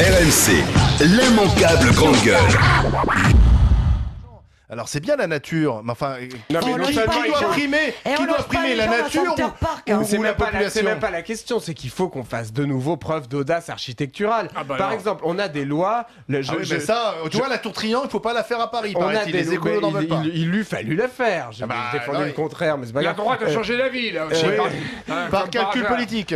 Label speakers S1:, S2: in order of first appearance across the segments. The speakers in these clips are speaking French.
S1: RMC, l'immanquable grande gueule.
S2: Alors c'est bien la nature, mais enfin,
S3: Non, mais non seulement
S2: qui doit primer la nature ou
S3: c'est
S2: la
S3: même
S2: population?
S3: pas la question, c'est qu'il faut qu'on fasse de nouveau preuve d'audace architecturale. Par
S2: non.
S3: exemple, on a des lois.
S2: Mais ça, tu vois, la tour Triangle, il faut pas la faire à Paris.
S3: On a
S2: paraît-il. Les écolos n'en veulent pas.
S3: il eût fallu le faire. Je défendais le contraire, mais c'est pas
S4: Il a
S3: grave.
S4: le droit de changer d'avis, là aussi.
S2: Par calcul politique.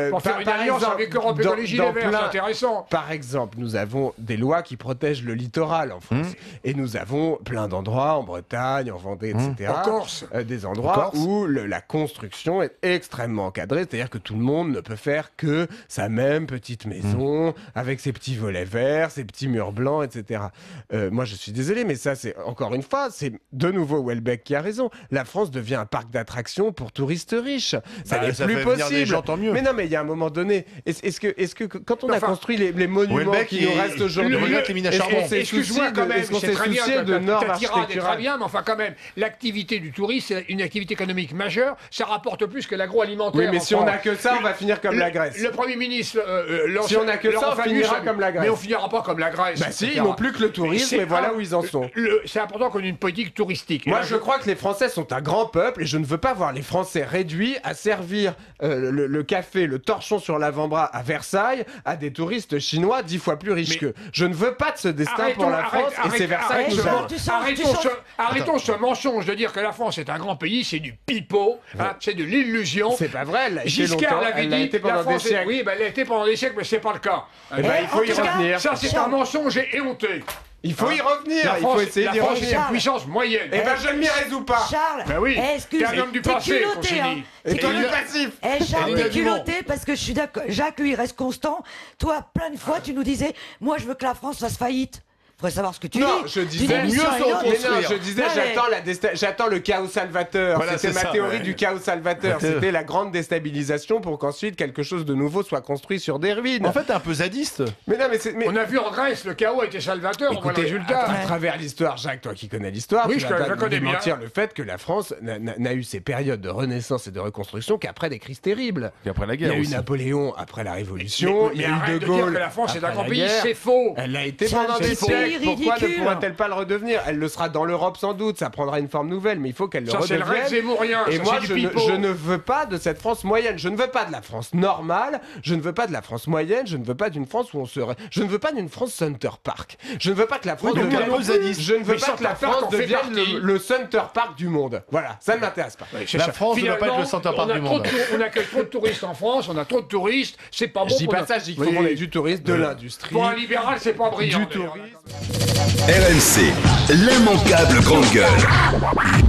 S4: Pour faire une alliance avec Europe Écologie Les Verts, c'est intéressant.
S3: Par exemple, nous avons des lois qui protègent le littoral en France. Et nous avons plein d'endroits, en Bretagne, en Vendée, etc.
S4: En Corse.
S3: Des endroits où la construction est extrêmement encadrée. C'est-à-dire que tout le monde ne peut faire que sa même petite maison, avec ses petits volets verts, ses petits murs blancs, etc. Moi, je suis désolé, mais ça, c'est encore une fois, c'est de nouveau Houellebecq qui a raison. La France devient un parc d'attractions pour touristes riches. Ça n'est plus possible.
S2: Mieux.
S3: Mais non, mais il y a un moment donné, est-ce que quand on a construit les monuments
S2: Houellebecq,
S3: qui nous restent aujourd'hui,
S2: les mines à charbon.
S4: Excuse-moi quand même,
S3: est-ce qu'on
S4: c'est
S3: s'est
S4: très bien,
S3: soucié de normes
S4: ta tirade est très
S3: architecturales?
S4: bien, mais enfin quand même, l'activité du tourisme, c'est une activité économique majeure, ça rapporte plus que l'agroalimentaire.
S3: Oui, mais
S4: en
S3: si on
S4: France.
S3: n'a que ça, on va finir comme la Grèce.
S4: Le Premier ministre,
S3: Si on n'a que ça, on finira comme la Grèce.
S4: Mais on finira pas comme la Grèce.
S3: Bah si,
S4: etc.
S3: ils n'ont plus que le tourisme, et voilà où ils en sont.
S4: C'est important qu'on ait une politique touristique.
S3: Moi,
S4: Et là,
S3: je crois que les Français sont un grand peuple et je ne veux pas voir les Français réduits à servir le café, le torchon sur l'avant-bras à Versailles à des touristes chinois 10 fois plus riches qu'eux. Je ne veux pas de ce destin pour la France et c'est Versailles que nous avons.
S4: Arrêtons ce mensonge de dire que la France est un grand pays, c'est du pipeau, c'est de l'illusion.
S3: C'est pas vrai, elle a été
S4: Giscard
S3: longtemps,
S4: l'avait
S3: elle l'a
S4: dit,
S3: été
S4: la
S3: pendant des
S4: France
S3: siècles.
S4: oui, elle l'a été pendant des siècles, mais c'est pas le cas.
S3: Eh ben, il faut y revenir.
S4: Ça, c'est un mensonge et honteux.
S3: Il faut y revenir, il faut essayer d'y
S4: La France est
S3: revenir.
S4: une puissance moyenne.
S3: Eh ben, je ne m'y résous pas.
S5: Charles,
S4: Ben oui,
S5: excuse,
S4: t'es un homme du
S5: t'es
S4: passé,
S5: culotté,
S4: Consigny.
S3: Et toi, du passif.
S5: Charles,
S4: Elie
S5: t'es
S4: Dumont.
S5: culotté parce que je suis d'accord. Jacques, lui, il reste constant. Toi, plein de fois, tu nous disais, moi, je veux que la France fasse faillite. Faudrait savoir ce que tu
S3: Non,
S5: dis.
S3: je
S5: D'une
S3: disais
S5: émission à une autre.
S3: Mais non, je disais,
S5: Non, mais-
S3: j'attends le chaos salvateur.
S2: Voilà,
S3: C'était
S2: c'est
S3: ma
S2: ça,
S3: théorie
S2: ouais.
S3: du chaos salvateur.
S2: Ouais.
S3: C'était la grande déstabilisation pour qu'ensuite quelque chose de nouveau soit construit sur des ruines.
S2: En fait, t'es un peu zadiste.
S3: Mais non, mais
S4: On a vu en Grèce, le chaos a été salvateur, on voit le
S3: écoutez,
S4: résultat.
S3: à travers l'histoire, Jacques, toi qui connais l'histoire,
S4: Oui,
S3: tu
S4: je
S3: vas pas
S4: connais bien.
S3: démentir le fait que la France n'a eu ses périodes de renaissance et de reconstruction qu'après des crises terribles.
S2: Et après la
S3: Il y
S2: guerre
S3: a eu
S2: aussi.
S3: Napoléon après la Révolution, il y a eu
S4: arrête
S3: De
S4: de dire
S3: Gaulle
S4: que la France est un
S3: après
S4: grand
S3: la
S4: pays,
S3: guerre.
S4: c'est faux.
S3: Elle l'a été
S5: C'est
S3: pendant
S5: un
S3: des
S5: petit
S3: siècles.
S5: pays
S3: Pourquoi ne
S5: ridicule.
S3: pourrait-elle pas le redevenir? Elle le sera dans l'Europe sans doute, ça prendra une forme nouvelle, mais il faut qu'elle le
S4: Ça, c'est le
S3: redevienne.
S4: rêve zémourien,
S3: Et
S4: ça,
S3: moi,
S4: c'est
S3: je
S4: du
S3: ne,
S4: pipeau.
S3: je ne veux pas de cette France moyenne. Je ne veux pas de la France normale. Je ne veux pas de la France moyenne. Je ne veux pas d'une France où on serait. Je ne veux pas d'une France Center Park. Je ne veux pas que la France
S2: donc
S3: devienne.
S2: un peu zadiste.
S3: Je ne veux
S4: Mais
S3: pas que la
S4: Center Park
S3: France
S4: en fait
S3: devienne
S4: partie.
S3: le Center Park du monde. Voilà, ça ne m'intéresse pas.
S4: C'est
S2: La
S4: ça.
S2: France ne doit pas être le centre
S4: Finalement,
S2: park du monde.
S4: On accueille trop de touristes en France, on a trop de touristes, c'est pas bon.
S3: Je dis
S4: pour
S3: pas
S4: notre-
S3: ça. Je dis qu'il faut qu'on ait du tourisme, de l'industrie.
S4: Pour un libéral, c'est pas brillant.
S3: Du
S4: d'ailleurs.
S3: tourisme.
S1: RMC, l'immanquable grande gueule.